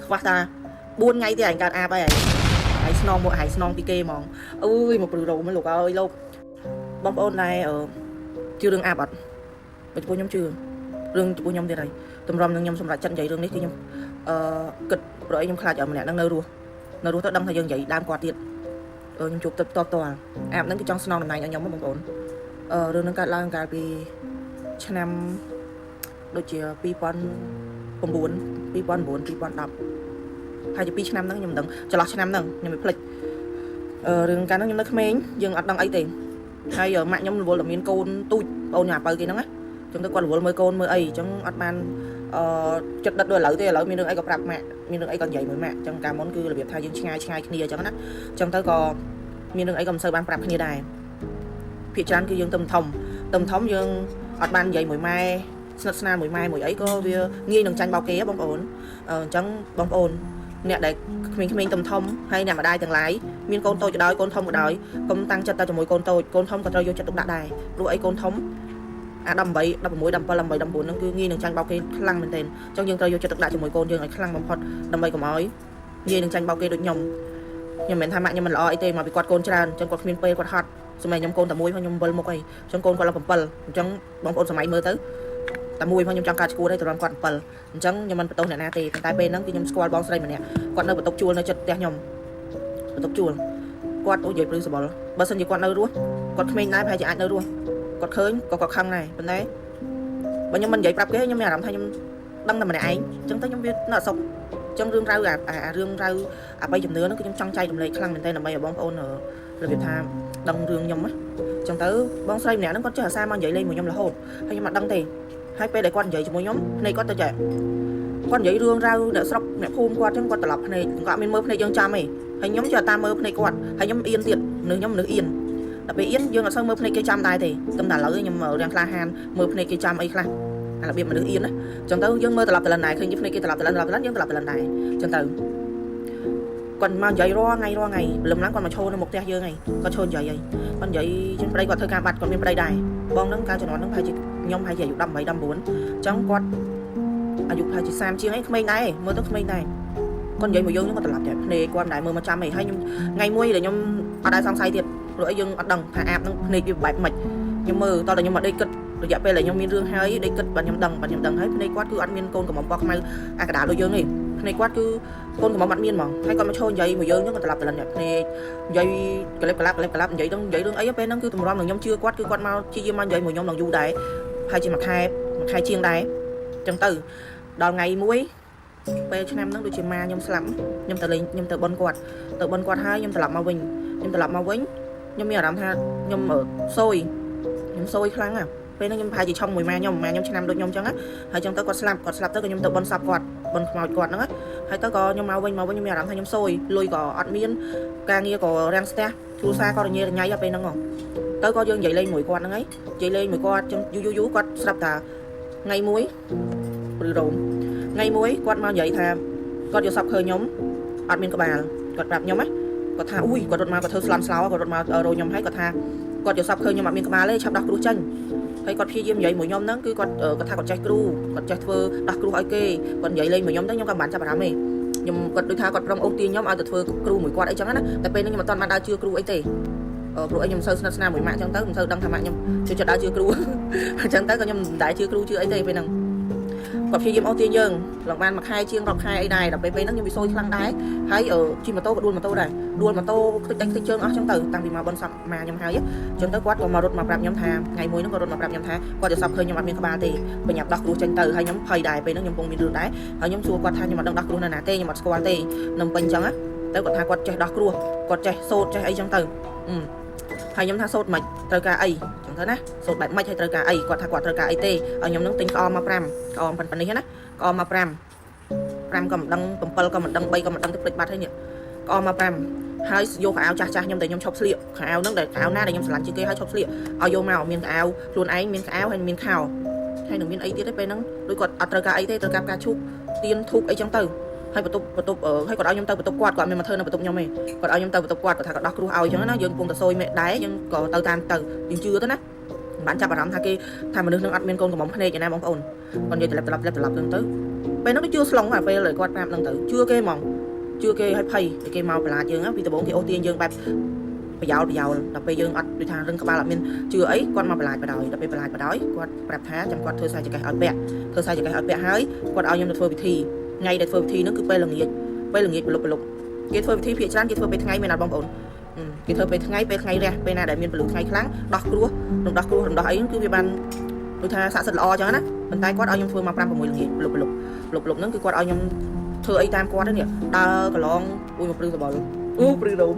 ខ្វះតា4ថ្ងៃទៀតឯងកើតអាប់ហើយស្នងមកហើយស្នងពីគេហ្មងអើយមកព្រឺរោមលោកអើយលោកបងប្អូនដែរជឿរឿងអាប់អត់បើចំពោះខ្ញុំជឿរឿងចំពោះខ្ញុំទៀតហើយតម្រាំនឹងខ្ញុំសម្រាប់ចិត្តនិយាយរឿងនេះគឺខ្ញុំគិតព្រោះអីខ្ញុំខ្លាចម្នាក់នឹងនៅរស់ទៅដឹងថាយើងនិយាយដើមគាត់ទៀតខ្ញុំជួបតតអាប់ហ្នឹងគឺចង់ស្នងតំណែងឲ្យខ្ញុំបងប្អូនរឿងហ្នឹងកើតឡើងកាលពីឆ្នាំដូចជា2009 2010ហើយជា2ឆ្នាំហ្នឹងខ្ញុំមិនដឹងចន្លោះឆ្នាំហ្នឹងខ្ញុំមិនភ្លេចរឿងកាលហ្នឹងខ្ញុំនៅក្មេងយើងអត់ដឹងអីទេហើយម៉ាក់ខ្ញុំរវល់តែមានកូនទូចបងញ៉ាបើគេហ្នឹងណាចឹងទៅគាត់រវល់មើលកូនមើលអីចឹងអត់បានចិត្តដិតដូចឥឡូវទេឥឡូវមានរឿងអីក៏ប្រាប់ម៉ាក់មានរឿងអីក៏និយាយមួយម៉ាក់ចឹងកាលមុនគឺរបៀបថាយើងឆ្ងាយគ្នាចឹងណាចឹងទៅក៏មានរឿងអីក៏មិនសូវបានប្រាប់គ្នាដែរភាគច្រើនគឺយើងទៅធំយើងអត់បាននិយាយមួយម៉ែស្និទ្ធស្នាលមួយម៉ែមួយអីក៏វាងាយនឹងចាញ់បោកគេបងប្អូនអញ្ចឹងបងប្អូនអ្នកដែលក្មេងៗធំហើយអ្នកម្ដាយទាំងឡាយមានកូនតូចក៏ដោយកូនធំក៏ដោយកុំតាំងចិត្តតែជាមួយកូនតូចកូនធំក៏ត្រូវយកចិត្តទុកដាក់ដែរព្រោះអីកូនធំអា18 16 17 18 19ហ្នឹងគឺងាយនឹងចាញ់បោកគេខ្លាំងមែនទែនអញ្ចឹងយើងត្រូវយកចិត្តទុកដាក់ជាមួយកូនយើងឲ្យខ្លាំងបំផុតដើម្បីកុំឲ្យងាយនឹងចាញ់បោកគេដូចខ្ញុំមិនមែនថាម៉ាក់ខ្ញុំមិនល្អអីទេមកពីគាត់កូនច្រើនអញ្ចឹងគាត់គ្មានពេលគាត់ហត់សម័យខ្ញុំកូនតែមួយផងខ្ញុំវិលមុខអីអញ្ចឹងកូនគាត់ឡើង7អញ្ចឹងបងប្អូនសម័យមើលទៅតែមួយផងខ្ញុំចង់ការឈួតឲ្យតម្រាំគាត់7អញ្ចឹងខ្ញុំមិនបន្ទោសអ្នកណាទេប៉ុន្តែពេលហ្នឹងគឺខ្ញុំស្គាល់បងស្រីម្នាក់គាត់នៅបន្ទប់ជួលនៅជិតផ្ទះខ្ញុំបន្ទប់ជួលគាត់និយាយព្រឺសបល់បើសិនជាគាត់នៅរស់គាត់ក្មេងដែរប្រហែលជាអាចនៅរស់គាត់ឃើញក៏គាត់ខឹងដែរប៉ុន្តែបើខ្ញុំមិននិយាយប្រាប់គេខ្ញុំមានអារម្មណ៍ថាខ្ញុំដឹងតែម្នាក់ឯងអញ្ចឹងទៅខ្ញុំវានៅអសុខអញ្ចឹងរឿងរ៉ាវរឿងរ៉ាវអបិយជំនឿហ្នឹងគឺខ្ញុំចង់ចែករំលែកខ្លាំងមែនទែនដើម្បីឲ្យបងប្អូនរបៀបថាដឹងរឿងខ្ញុំណាអញ្ចឹងទៅបងស្រីម្នាក់ហ្នឹងគាត់ចេះអាសាមកនិយាយលេងមួយខ្ញុំរហូតហើយខ្ញុំអត់ដឹងទេហើយពេលដែលគាត់និយាយជាមួយខ្ញុំភ្នែកគាត់ទៅចេះគាត់និយាយរឿងរ៉ាវអ្នកស្រុកអ្នកភូមិគាត់អញ្ចឹងគាត់ត្រឡប់ភ្នែកគាត់អត់មានមើលភ្នែកយើងចាំទេហើយខ្ញុំចេះតាមមើលភ្នែកគាត់ហើយខ្ញុំអៀនទៀតខ្ញុំមនុស្សអៀនដល់ពេលអៀនយើងអត់សូវមើលភ្នែកគេចាំដែរទេតែឥឡូវខ្ញុំរៀងក្លាហានមើលភ្នែកគេចាំអីខ្លះអារបៀបមនុស្សអៀនណាអញ្ចឹងទៅយើងមើលត្រឡប់ទៅលិនដែរឃើញភ្នែកគេត្រឡប់ទៅលិនយើងត្រឡប់ទៅលិនដែរអញ្ចឹងទៅគាត់មកនិយាយរាល់ថ្ងៃព្រលឹមឡើងគាត់មកឈរនៅមុខផ្ទះយើងហើយគាត់ឈរនិយាយហើយគាត់និយាយជាប្តីគាត់ធ្វើការបាត់គាត់មានប្តីដែរបងហ្នឹងកាលជំនាន់ហ្នឹងប្រហែលជាខ្ញុំប្រហែលជាអាយុ18 19អញ្ចឹងគាត់អាយុប្រហែលជា30ជាងអីក្មេងដែរមើលទៅក្មេងដែរគាត់និយាយមកយើងគាត់ត្រឡប់តែភ្នែកគាត់មិនដែលមើលមកចាំអីហើយខ្ញុំថ្ងៃមួយដែលខ្ញុំអត់ដែលសង្ស័យទៀតព្រោះអីយើងអត់ដឹងថាអាបហ្នឹងភ្នែកវាបែបម៉េចខ្ញុំមើលតោះតែខ្ញុំមកដេកគិតរយៈពេលដែលខ្ញុំមានរឿងហើយដេកគិតបាទខ្ញុំដឹងហើយភ្នែកគាត់គឺអត់មានកូនកំមុំបោះខ្មៅអាកដាលដូចយើងទេភ្នែកគាត់គឺកូនកំមុំអត់មានហ្មងហើយគាត់មកឈរនិយាយមកយើងហ្នឹងគាត់ត្រឡប់ទៅលិនភ្នែកនិយាយកលិបកលាប់និយាយរឿងអីពេលហ្នឹងគឺតម្រាំនឹងខ្ញុំជឿគាត់គឺគាត់មកជាយាមមកនិយាយមកខ្ញុំនឹងយូរដែរហើយជាមួយខែជាងដែរអញ្ចឹងទៅដល់ថ្ងៃមួយពេលឆ្នាំហ្នឹងដូចជាម៉ាខ្ញុំស្លាប់ខ្ញុំទៅលេងខ្ញុំទៅបន់គាត់ហើយខ្ញុំត្រឡប់មកវិញខ្ញុំមានអារម្មណ៍ថាខ្ញុំសួយខ្លាំងណាស់ពេលហ្នឹងខ្ញុំប្រហែលជាឆុងមួយម៉ាខ្ញុំឆ្នាំដូចខ្ញុំអញ្ចឹងណាហើយអញ្ចឹងទៅគាត់ស្លាប់ទៅក៏ខ្ញុំទៅបន់សពគាត់បន់ខ្មោចគាត់ហ្នឹងហើយទៅក៏ខ្ញុំមកវិញខ្ញុំមានអារម្មណ៍ថាខ្ញុំសួយលុយក៏អត់មានការងារក៏រាំងស្ទះគ្រួសារក៏រញ៉េរញ៉ៃដល់ពេលហ្នឹងហ៎ទៅក៏យើងនិយាយលេងមួយគាត់ហ្នឹងហើយនិយាយលេងមួយគាត់ចឹងយូរគាត់ស្រាប់តាថ្ងៃមួយព្រឺរោមថ្ងៃមួយគាត់មកនិយាយថាគាត់យកសពឃើញខ្ញុំអត់មានក្បាលគាត់ប្រាប់ខ្ញុំណាគាត់ថាគាត់រត់មកគាត់ធ្វើស្លាមស្លោគាត់រត់មករោខ្ញុំហើយគាត់ថាគាត់យកសពឃើញខ្ញុំអត់មានក្បាលទេឆាប់ដោះគ្រោះចេញហើយគាត់ព្យាយាមនិយាយមួយខ្ញុំហ្នឹងគឺគាត់ថាគាត់ចេះគ្រូគាត់ចេះធ្វើដោះគ្រោះឲ្យគេគាត់និយាយលេងមួយខ្ញុំទៅខ្ញុំក៏មិនបានចាប់អារម្មណ៍ទេខ្ញុំគាត់ដូចថាគាត់ប្រឹងអូសទាញខ្ញុំឲ្យទៅធ្វើគ្រូមួយគាត់អីចឹងណាតែពេលហ្នឹងខ្ញុំអត់ទាន់បានដើរជឿគ្រូអីទេព្រោះអីខ្ញុំមិនសូវស្និទ្ធស្នាលមួយម៉ាក់ចឹងទៅមិនសូវដឹងថាម៉ាក់ខ្ញុំជឿចិត្តដើរជឿគ្រូអញ្ចឹងទៅក៏ខ្ញុំមិនដែរជឿគ្រូជឿអីទេពេលហ្នឹងគាត់ព្យាយាមអូសទាញយើងឡើងបានមួយខែជាង10ខែអីដែរដល់ពេលហ្នឹងខ្ញុំវាសួយខ្លាំងដែរហើយជិះម៉ូតូក៏ដួលម៉ូតូដែរដួលម៉ូតូខ្ទេចជើងអស់ចឹងទៅតាំងពីមកបនសពម៉ាខ្ញុំហើយចឹងទៅគាត់ក៏មករត់មកប្រាប់ខ្ញុំថាថ្ងៃមួយហ្នឹងគាត់រត់មកប្រាប់ខ្ញុំថាគាត់จะសពឃើញខ្ញុំអត់មានក្បាលទេបញ្ញាប់ដោះគ្រោះចេញទៅហើយខ្ញុំភ័យដែរពេលហ្នឹងខ្ញុំកំពុងមានរឿងដែរហើយខ្ញុំសួរគាត់ថាខ្ញុំអត់ដឹងដោះគ្រោះនៅណាទេខ្ញុំអត់ស្គាល់ទេនៅពេញចឹងទៅគាត់ថាគាត់ចេះដោះគ្រោះគាត់ចេះសូត្រចេះអីចឹងទៅហើយខ្ញុំថាសូត្រមិនត្រូវការអីចឹងទៅណាសូត្របែបម៉េចហើយត្រូវការអីគាត់ថាគាត់ត្រូវការអីទេហើយខ្ញុំនឹងទិញក្អមមក5ក្អមប៉ុណ្នេះណាក្អមមក5ក៏មិនដឹង7ក៏មិនដឹង3ក៏មិនដឹងទៅភ្លេចបាត់ហើយនេះក្អមមក5ហើយយកកៅអៅចាស់ខ្ញុំតែខ្ញុំឈប់ស្លៀកកៅអៅហ្នឹងដែលកៅអៅណាដែលខ្ញុំស្រឡាញ់ជាងគេហើយឈប់ស្លៀកឲ្យយកមកមានកៅអៅខ្លួនឯងមានកៅអៅហើយមានខោហើយនឹងមានអីទៀតទេពេលហ្នឹងដូចគាត់អត់ត្រូវការអីទេត្រូវការផ្កាឈូកទៀនធូបអីចឹងទៅហើយបន្ទប់ហើយគាត់ឲ្យខ្ញុំទៅបន្ទប់គាត់មានមកធ្វើនៅបន្ទប់ខ្ញុំឯងគាត់ឲ្យខ្ញុំទៅបន្ទប់គាត់គាត់ថាគាត់ដោះគ្រោះឲ្យចឹងណាយើងកំពុងតែសួយមេដែរយើងក៏ទៅតាមទៅយើងជឿទៅណា bạnចាប់អារម្មណ៍ថាគេថាមនុស្សនឹងអត់មានកូនកំមុំភ្នែកឯណាបងប្អូនគាត់និយាយត្រឡប់ហ្នឹងទៅពេលហ្នឹងជឿស្លុងហើយពេលគាត់ប្រាប់ហ្នឹងទៅជឿគេហ្មងជឿគេឲ្យភ័យគេមកបន្លាចយើងពីដំបូងគេអូសទាញយើងបែបប្រយោលដល់ពេលយើងអត់ដូចថារឹងក្បាលអត់មានជឿអីគាត់មកបន្លាចបដ ாய் ដល់ពេលបន្លាចបដ ாய் គាត់ប្រាប់ថាចាំគាត់ធ្វើសារចកេះឲ្យពាក់ធ្វើសារចកេះឲ្យពាក់ហើយគាត់ឲ្យខ្ញុំទៅធ្វើពិធីថ្ងៃដែលធ្វើពិធីហ្នឹងគឺពេលល្ងាចប្រលប់គេធ្វើពិធីភាគច្រើនគេធ្វើពេលថ្ងៃមែនអត់បងប្អូនគេធ្វើពេលថ្ងៃពេលថ្ងៃរះពេលណាដែលមានពលឺថ្ងៃខ្លាំងដោះគ្រោះរំដោះអីហ្នឹងគឺវាបានដូចថាស័ក្តិសិទ្ធិល្អអញ្ចឹងណាប៉ុន្តែគាត់ឲ្យខ្ញុំធ្វើមក5 6ល្ងាចប្រលប់ហ្នឹងគឺគាត់ឲ្យខ្ញុំធ្វើអីតាមគាត់ហ្នឹងដើរកន្លងមួយព្រឹងសបល់ព្រឹងរោម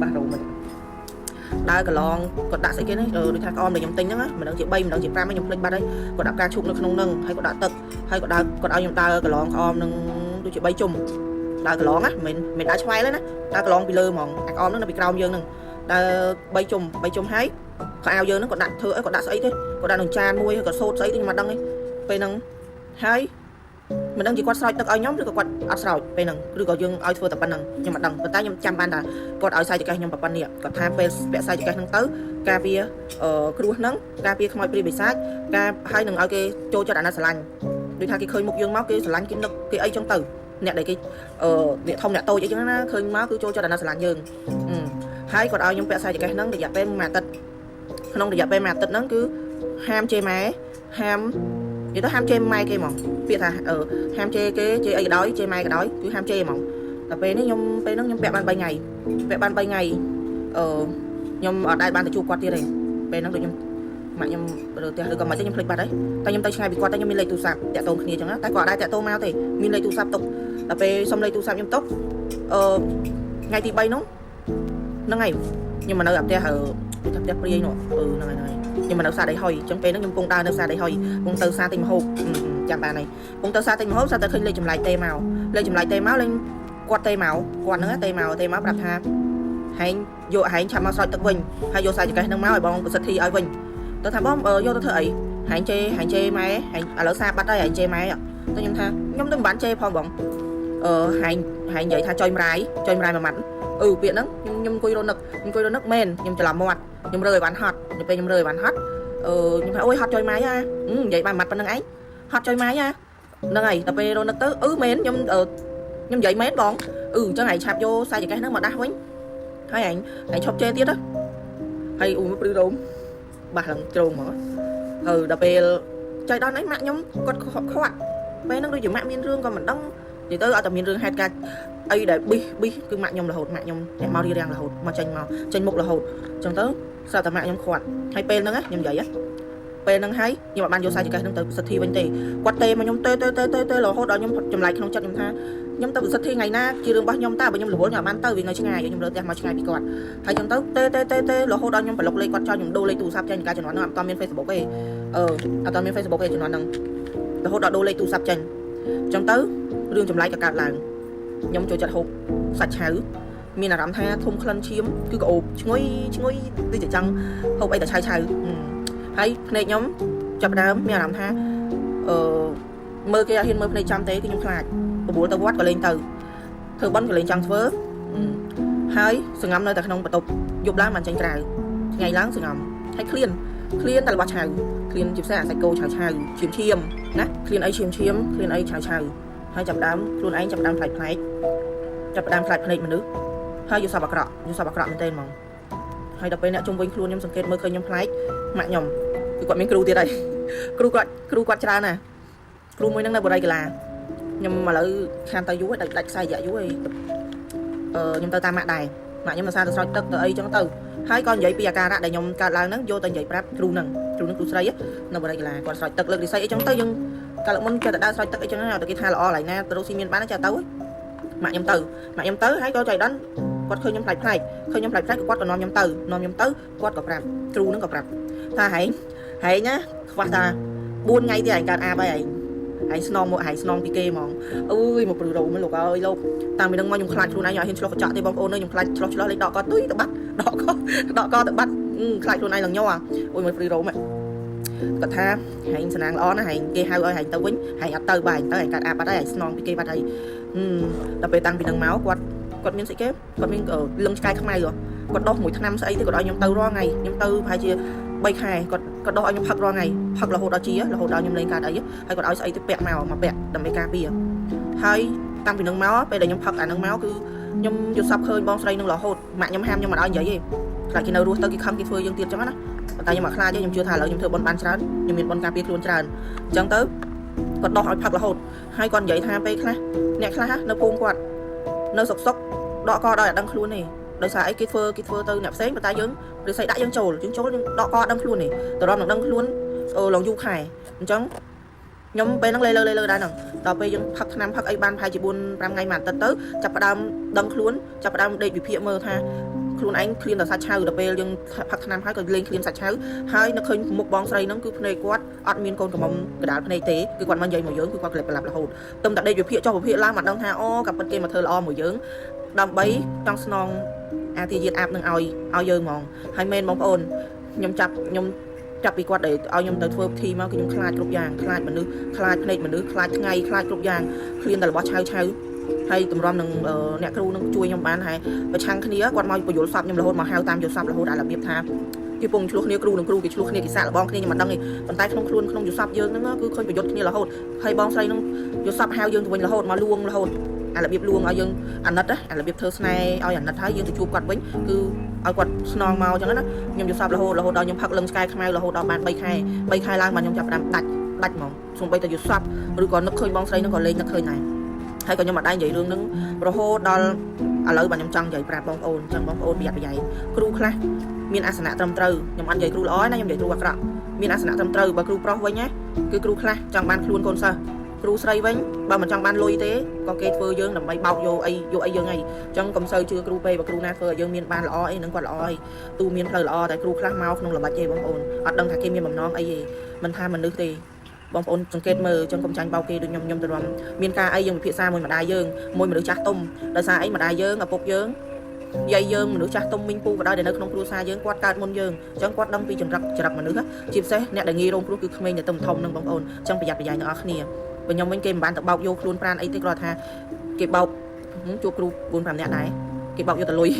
បាសរោមហ្នឹងដើរកន្លងគាត់ដាក់ស្អីគេហ្នឹងដូចថាក្អមដែលខ្ញុំទិញហ្នឹងមិនដឹងជា3មិនដឹងជា5ខ្ញុំភ្លេចបាត់ហើយគាត់ដាក់ការឈប់នៅក្នុងហ្នឹងហើយគាត់ដាក់ទឹកហើយគាត់ឲ្យខ្ញុំដើរកន្លងក្អមហ្នឹងដូចជា3ជុំដើរកន្លងណាមិនដើរឆ្វែលទេណាដើរកន្លងពីលើហ្មងអាក្អមហ្នឹងនៅពីក្រោមយើងហ្នឹងដើរ3ជុំហើយខោអាវយើងហ្នឹងគាត់ដាក់ធ្វើអីគាត់ដាក់ស្អីទេគាត់ដាក់នឹងចានមួយហើយគាត់សូត្រស្អីទេខ្ញុំមិនដឹងទេពេលហ្នឹងហើយមិនដឹងជាគាត់ស្រោចទឹកឲ្យខ្ញុំឬក៏គាត់អត់ស្រោចពេលហ្នឹងឬក៏យើងឲ្យធ្វើតែប៉ុណ្្នឹងខ្ញុំមិនដឹងប៉ុន្តែខ្ញុំចាំបានថាគាត់ឲ្យសាយចកេះខ្ញុំប៉ុណ្្នេះគាត់ថាពេលពាក់សាយចកេះហ្នឹងទៅការពារគ្រោះហ្នឹងការពារខ្មោចព្រាយបិសាចការហើយនឹងឲ្យគេចូលចិត្តអាណិតស្រឡាញ់ដូចថាគេឃើញមុខយើងមកគេស្រឡាញ់គេនឹកគេអីចឹងទៅអ្នកដែលគេអ្នកធំអ្នកតូចអីចឹងណាឃើញមកគឺចូលចិត្តអាណិតស្រឡាញ់យើងហើយគាត់ឲ្យខ្ញុំពាក់សាយចកេះហ្នឹងរយៈពេល1អាទិត្យក្នុងរយៈពេល1អាទិត្យហ្នឹងគឺហាមជេរម៉ែហាមនិយាយទៅហាមជេរម៉ែគេហ្មងពាក្យថាហាមជេរគេជេរអីក៏ដោយជេរម៉ែក៏ដោយគឺហាមជេរហ្មងដល់ពេលនេះខ្ញុំពាក់បាន3ថ្ងៃខ្ញុំអត់ដែរបានទៅជួបគាត់ទៀតទេពេលហ្នឹងដូចខ្ញុំម៉ាក់ខ្ញុំរើផ្ទះឬក៏មិនទេខ្ញុំភ្លេចបាត់ហើយតែខ្ញុំទៅឆ្ងាយពីគាត់តែខ្ញុំមានលេខទូរស័ព្ទតាក់ទងគ្នាអញ្ចឹងណាតែគាត់អត់ដែរតាក់ទងមកទេមានលេខទូរស័ព្ទទុកដល់ពេលសុំលេខទូរស័ព្ទខ្ញុំទុកថ្ងៃទី3ហ្នឹងហើយខ្ញុំមកនៅផ្ទះផ្ទះព្រាយនោះហ្នឹងហើយខ្ញុំមកនៅផ្សារដីហុយអញ្ចឹងពេលហ្នឹងខ្ញុំកំពុងដើរនៅផ្សារដីហុយកំពុងទៅផ្សារទិញម្ហូបចាំបានហើយកំពុងទៅផ្សារទិញម្ហូបស្អាតតែឃើញលេខចម្លែកទេមកលេងគាត់ទេមកគាត់ហ្នឹងទេមកប្រាប់ថាហែងយកហែងឆាប់មកស្រោចទឹកវិញហើយយកសាយចកេះហ្នឹងមកឲ្យបងប្រសិទ្ធធីឲ្យវិញទៅថាបងយកទៅធ្វើអីហែងជេម៉ែហែងឥឡូវសាបាត់ហើយហែងជេម៉ែទៅខ្ញុំថាខ្ញុំទៅមិនបានជេផងបងហែងនិយាយថាចុយម្រាយមួយម៉ាត់ពាក្យហ្នឹងខ្ញុំអង្គុយរនឹកមែនខ្ញុំច្រឡំមាត់ខ្ញុំរើឲ្យបានហត់ពេលខ្ញុំរើឲ្យបានហត់ខ្ញុំថាអូយហត់ចុយម៉ែហ่าនិយាយបានម៉ាត់ប៉ុណ្្នឹងឯងហត់ចុយម៉ែហ่าហ្នឹងហើយដល់ពេលរនឹកទៅមែនខ្ញុំនិយាយមែនបងអញ្ចឹងឯងឆាប់យកសាយចកេះហ្នឹងមកដាស់វិញហើយឯងឈប់ជេរទៀតហើយព្រឺរោមបាសឡើងជ្រងហ្មងដល់ពេលចៃដន្យឯងម៉ាក់ខ្ញុំគាត់ខាត់ពេលហ្នឹងដូចជាម៉ាក់មានរឿងក៏មិនដឹងនិយាយទៅអត់តែមានរឿងហេតុការណ៍អីដែលប៊ីសគឺម៉ាក់ខ្ញុំរហូតម៉ាក់ខ្ញុំអ្នកមករៀងរហូតមកចេញមុខរហូតអញ្ចឹងទៅស្រាប់តែម៉ាក់ខ្ញុំខាត់ហើយពេលហ្នឹងខ្ញុំនិយាយពេលហ្នឹងហើយខ្ញុំអត់បានយកសាយចកេះហ្នឹងទៅប្រសិទ្ធធីវិញទេគាត់ទេមកខ្ញុំទេរហូតដល់ខ្ញុំចម្លែកក្នុងចិត្តខ្ញុំថាខ្ញុំទៅប្រសិទ្ធធីថ្ងៃណាជារឿងរបស់ខ្ញុំតើបើខ្ញុំរវល់ខ្ញុំអត់បានទៅវានៅឆ្ងាយខ្ញុំរើផ្ទះមកឆ្ងាយពីគាត់ហើយអញ្ចឹងទៅទេរហូតដល់ខ្ញុំប្លុកលេខគាត់ចោលខ្ញុំដូរលេខទូរស័ព្ទចេញការជំនាន់ហ្នឹងអត់មាន Facebook ទេអត់មាន Facebook ទេជំនាន់ហ្នឹងរហូតដល់ដូរលេខទូរស័ព្ទចេញអញ្ចឹងទៅរឿងចម្លែកក៏កើតឡើងខ្ញុំចូលចិត្តហូបសាច់ឆៅមានអារម្មណ៍ថាធំក្លិនឈាមគឺក្អូបឈ្ងុយដូចជាចង់ហូបអីតែឆៅហើយភ្នែកខ្ញុំចាប់ដើមមានអារម្មណ៍ថាមើលគេអត់ហ៊ានមើលភ្នែកចំទេគឺខ្ញុំខ្លាចបបួលទៅវត្តក៏លេងទៅធ្វើបន់ក៏លេងចង់ធ្វើហើយសង្ងំនៅតែក្នុងបន្ទប់យប់ឡើងមិនចេញក្រៅថ្ងៃឡើងសង្ងំហើយឃ្លានតែរបស់ឆៅឃ្លានជាផ្សេងអាសាច់គោឆៅឈាមណាឃ្លានអីឈាមឃ្លានអីឆៅហើយចាប់ដើមខ្លួនឯងចាប់ដើមផ្លែកចាប់ដើមខ្លាចភ្នែកមនុស្សហើយយកសពអាក្រក់មែនទេហ្មងហើយដល់ពេលអ្នកជុំវិញខ្លួនខ្ញុំសង្កេតមើលឃើញខ្ញុំផ្លែកម៉ាក់ខ្ញុំគឺគាត់មានគ្រូទៀតហើយគ្រូគាត់ច្រើនណាគ្រូមួយហ្នឹងនៅបរិយាកាឡាខ្ញុំឥឡូវខានទៅយូរហើយដាច់ខ្សែរយៈយូរហើយខ្ញុំទៅតាមម៉ាក់ដែរម៉ាក់ខ្ញុំទៅសារទៅស្រោចទឹកទៅអីចឹងទៅហើយក៏និយាយពីអាការៈដែលខ្ញុំកើតឡើងហ្នឹងយកទៅនិយាយប្រាប់គ្រូស្រីនៅបរិយាកាឡាគាត់ស្រោចទឹកលើករិស័យអីចឹងទៅយើងកាលមុនចេះតែដើរស្រោចទឹកអីចឹងទៅគេថាល្អកន្លែងណាទៅរកស៊ីមានបានចាទៅម៉ាក់ខ្ញុំទៅហើយក៏ចៃដន្យគាត់ឃើញខ្ញុំផ្លែកក៏គាត់ក៏នាំខ្ញុំទៅគាត់ក៏ប្រាប់គ្រូហ្នឹងក៏ប្រាប់ថាហែងណាខ្វះថា4ថ្ងៃទៀតឯងកើតអាបហើយឯងស្នងមកឯងស្នងពីគេហ្មងអើយមកព្រឺរោមលោកអើយលោកតាំងពីនឹងមកខ្ញុំខ្លាចខ្លួនឯងអត់ហ៊ានឆ្លោះកញ្ចក់ទេបងប្អូនអើយខ្ញុំខ្លាចឆ្លោះលេខដកកទុយទៅបាត់ដកកទៅបាត់ខ្លាចខ្លួនឯងឡើងញ័រអូយមកព្រឺរោមគាត់ថាហែងសំណាងល្អណាស់ហែងគេហៅឲ្យហែងទៅវិញហែងអត់ទៅបាទទៅហែងកើតអាបាត់ហើយហែងស្នងពីគេបាត់ហើយដល់ពេលតាំងពីនឹងមកគាត់មានស្អីគេគាត់មានលឹងឆ្កែខ្មៅគាត់ដោះមួយឆ្នាំស្អីទេគាត់ឲ្យខ្ញុំទៅរាល់ថ្ងៃខ្ញុំទៅប្រហែលជា 3 ខែគាត់ដោះឲ្យខ្ញុំផឹករងថ្ងៃផឹករហូតដល់ជារហូតដល់ខ្ញុំលេងកាតអីហើយគាត់ឲ្យស្អីទៅពាក់មកពាក់ដើម្បីការពារហើយតាំងពីនឹងមកពេលដែលខ្ញុំផឹកអានឹងមកគឺខ្ញុំយល់សប្ឃើញបងស្រីនឹងរហូតម៉ាក់ខ្ញុំហាមខ្ញុំមិនឲ្យនិយាយទេខ្លាចគេនៅរស់ទៅគេខំគេធ្វើយើងទៀតចឹងណាប៉ុន្តែខ្ញុំអត់ខ្លាចទេខ្ញុំជឿថាឥឡូវខ្ញុំធ្វើបន់បានច្រើនខ្ញុំមានបន់ការពារខ្លួនច្រើនអញ្ចឹងទៅគាត់ដោះឲ្យផឹករហូតហើយគាត់និយាយថាពេលខ្លះអ្នកខ្លះនៅភូមិគាត់នៅសុកដកកដោយអត់ដឹងខ្លួនទេដោយសារអីគេធ្វើទៅអ្នកផ្សេងប៉ុន្តែយើងឬស្អីដាក់យើងចូលយើងដកកអត់ដឹងខ្លួនទេតរំនឹងដឹងខ្លួនឡងយូរខែអញ្ចឹងខ្ញុំពេលហ្នឹងលេលើដែរហ្នឹងដល់ពេលយើងផឹកថ្នាំផឹកអីបានប្រហែលជា4-5ថ្ងៃមួយអាទិត្យទៅចាប់ផ្ដើមដឹងខ្លួនចាប់ផ្ដើមដេកវិភាគមើលថាខ្លួនឯងឃ្លានដល់សាច់ឆៅដល់ពេលយើងផឹកថ្នាំហើយក៏លេងឃ្លានសាច់ឆៅហើយនៅឃើញមុខបងស្រីហ្នឹងគឺភ្នែកគាត់អត់មានកូនកំមុំកដាលភ្នែកទេគឺគាត់មិននិយាយមកយើងគឺគាត់ក្លែបក្លាប់រហូតទៅតែដេកវិភាគចុះវិភាគឡើងមិនដឹងថាអូក៏ពិតគេមកធ្វើល្អមួយយើងដើម្បីចង់ស្នងអាទាយាតអាប់នឹងឲ្យយើងហ្មងហើយមែនបងប្អូនខ្ញុំចាប់ពីគាត់ដែលឲ្យខ្ញុំទៅធ្វើពិធីមកគឺខ្ញុំខ្លាចគ្រប់យ៉ាងខ្លាចមនុស្សខ្លាចភ្នែកមនុស្សខ្លាចថ្ងៃខ្លាចគ្រប់យ៉ាងឃ្លានតែរបស់ឆៅហើយតម្រាំនឹងអ្នកគ្រូនឹងជួយខ្ញុំបានហើយប្រឆាំងគ្នាគាត់មកបញ្យល់សពខ្ញុំរហូតមកហៅតាមយល់សពរហូតដល់របៀបថាគេពងឆ្លោះគ្នាគ្រូនឹងគ្រូគេឆ្លោះគ្នាគេសាកល្បងគ្នាខ្ញុំមិនដឹងទេប៉ុន្តែក្នុងខ្លួនក្នុងយល់សពយើងហ្នឹងគឺឃើញប្រយុទ្ធគ្នារហូតហើយបងស្រីនឹងយល់សពហៅយើងទៅវិញរហូតមកលួងរហូតអារបៀបលួងឲ្យយើងអាណិតអារបៀបធ្វើស្នេហ៍ឲ្យអាណិតហើយយើងទៅជួបគាត់វិញគឺឲ្យគាត់ស្នងមកអញ្ចឹងណាខ្ញុំយល់សប្តិរហូតដល់ខ្ញុំផឹកលឹងឆ្កែខ្មៅរហូតដល់បាន3 ខែឡើងបានខ្ញុំចាប់ផ្ដើមដាច់ហ្មងសូម្បីតែយល់សប្តិឬក៏នឹកឃើញបងស្រីនឹងក៏លេងនឹកឃើញដែរហើយក៏ខ្ញុំអត់ដែរនិយាយរឿងហ្នឹងរហូតដល់ឥឡូវបាទខ្ញុំចង់និយាយប្រាប់បងប្អូនអញ្ចឹងបងប្អូនប្រយ័ត្នប្រយែងគ្រូខ្លះមានអាសនៈត្រឹមត្រូវខ្ញុំអត់និយាយគ្រូល្អណាខ្ញុំនិយាយគ្រូអាក្រក់មានអាសនៈត្រឹមត្រូវបើគ្រូប្រុសវិញណាគឺគ្រូខ្លះចង់បានខ្លួនកូនសិស្សគ្រូស្រីវិញបើមិនចង់បានលុយទេក៏គេធ្វើយើងដើម្បីបោកយកអីយើងអីអញ្ចឹងកុំសូវជឿគ្រូពេកបើគ្រូណាធ្វើឲ្យយើងមានបានល្អអីនឹងគាត់ល្អអីទូមានផ្លូវល្អតែគ្រូខ្លះមកក្នុងល្បិចទេបងប្អូនអត់ដឹងថាគេមានបំណងអីទេមិនថាមនុស្សទេបងប្អូនសង្កេតមើលចឹងកុំចាញ់បោកគេដូចខ្ញុំទៅរំមានការអីយើងពិភាក្សាមួយម្ដាយយើងមួយមនុស្សចាស់ទុំដោយសារអីម្ដាយយើងឪពុកយើងយាយយើងមនុស្សចាស់ទុំមីងពូក៏ដោយដែលនៅក្នុងគ្រួសារយើងគាត់កើតមុនយើងអញ្ចឹងគាត់ដឹងពីចរិតមនុស្សជាពិសេសអ្នកដែលងាយរងគ្រោះគឺក្មេងតែធំនឹងបងប្អូនអញ្ចឹងប្រយ័ត្នប្រយែងទាំងអស់គ្នាបើខ្ញុំវិញគេមិនបានទៅបោកយកខ្លួនប្រាណអីទេគ្រាន់ថាគេបោកជួបគ្រូ 4-5 នាក់ដែរគេបោកយកទៅលុយ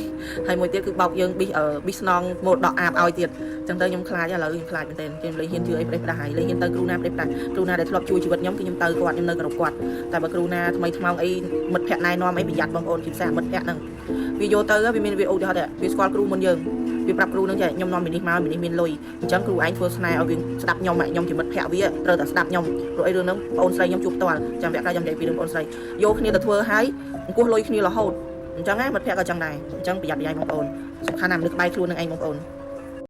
ហើយមួយទៀតគឺបោកយើងប៊ីស្នងមកដកអាបឲ្យទៀតអញ្ចឹងទៅខ្ញុំខ្លាចឥឡូវខ្ញុំខ្លាចមែនទែនខ្ញុំលេងហ៊ានជឿអីប្រេះផ្ដាស់ហើយលេងហ៊ានទៅគ្រូណាប្រេះផ្ដាស់គ្រូណាដែលធ្លាប់ជួយជីវិតខ្ញុំគឺខ្ញុំទៅគាត់ខ្ញុំនៅក្រោបគាត់តែបើគ្រូណាថ្មីថ្មោងអីមិត្តភក្តិណែនាំអីប្រយ័ត្នបងប្អូនជាពិសេសមិត្តភក្តិហ្នឹងវាយកទៅវាមានវាឧទាហរណ៍វាស្គាល់គ្រូមុនយើងវាប្រាប់គ្រូនឹងចាខ្ញុំនាំមីនេះមកមីនេះមានលុយអញ្ចឹងគ្រូឯងធ្វើស្នេហ៍ឲ្យវាស្ដាប់ខ្ញុំជាមិត្តភក្តិវាត្រូវតែស្ដាប់ខ្ញុំព្រោះអីរឿងហ្នឹងបងអូនស្រីខ្ញុំជួបផ្ទាល់ចាំវគ្គក្រោយខ្ញុំនិយាយពីរឿងបងអូនស្រីយកគ្នាទៅធ្វើឲ្យអង្គុះលុយគ្នារហូតអញ្ចឹងណាមិត្តភក្តិក៏អញ្ចឹងដែរអញ្ចឹងប្រយ័ត្នប្រយែងបងប្អូនសំខាន់ណាស់មនុស្សក្បែរខ្លួននឹងឯងបងប្អូន